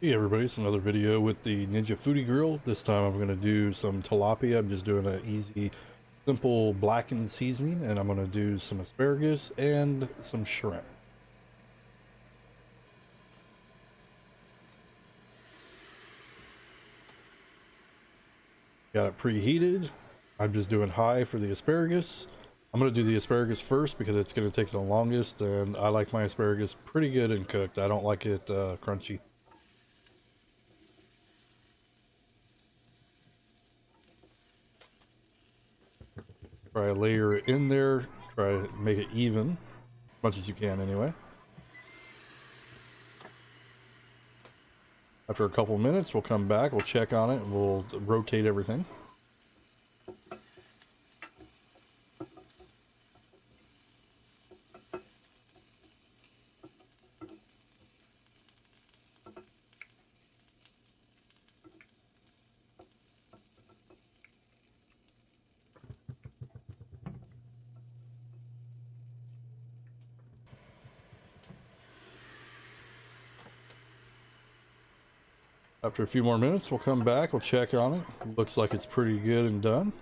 Hey everybody, it's another video with the Ninja Foodi Grill. This time I'm going to do some tilapia. I'm just doing an easy, simple blackened seasoning, and I'm going to do some asparagus and some shrimp. Got it preheated. I'm just doing high for the asparagus. I'm going to do the asparagus first because it's going to take the longest, and I like my asparagus pretty good and cooked. I don't like it crunchy. Try to layer it in there, try to make it even, as much as you can anyway. After a couple minutes, we'll come back, we'll check on it, and we'll rotate everything. After a few more minutes, we'll come back, we'll check on it. Looks like it's pretty good and done.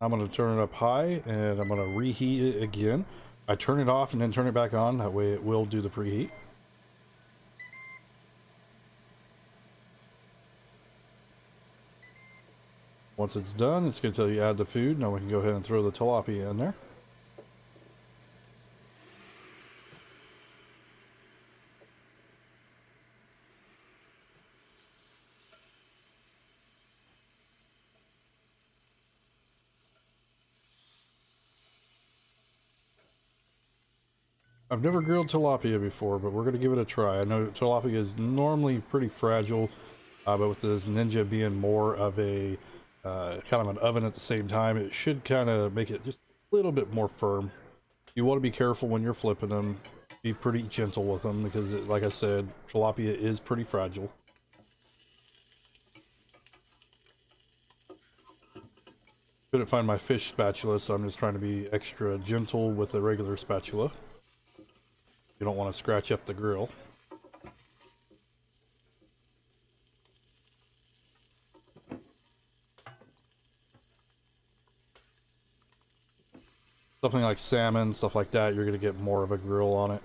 I'm going to turn it up high and I'm going to reheat it again. I turn it off and then turn it back on, that way it will do the preheat. Once it's done, it's going to tell you add the food. Now we can go ahead and throw the tilapia in there. I've never grilled tilapia before, but we're going to give it a try. I know tilapia is normally pretty fragile, but with this Ninja being more of a kind of an oven at the same time, it should kind of make it just a little bit more firm. You want to be careful when you're flipping them. Be pretty gentle with them because, like I said, tilapia is pretty fragile. Couldn't find my fish spatula, so I'm just trying to be extra gentle with a regular spatula. You don't want to scratch up the grill. Something like salmon, stuff like that, you're going to get more of a grill on it.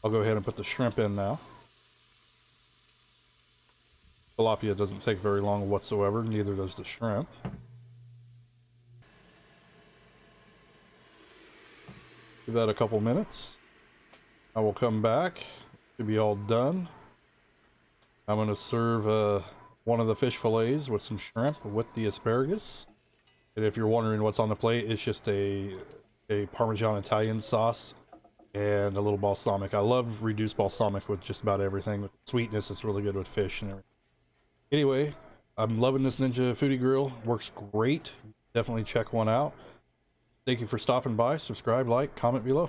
I'll go ahead and put the shrimp in now. Tilapia doesn't take very long whatsoever, neither does the shrimp. Give that a couple minutes. I will come back. Should be all done. I'm going to serve one of the fish fillets with some shrimp with the asparagus. And if you're wondering what's on the plate, it's just a Parmesan Italian sauce and a little balsamic. I love reduced balsamic with just about everything. With sweetness, it's really good with fish and everything. Anyway, I'm loving this Ninja Foodi Grill. Works great. Definitely check one out. Thank you for stopping by. Subscribe, like, comment below.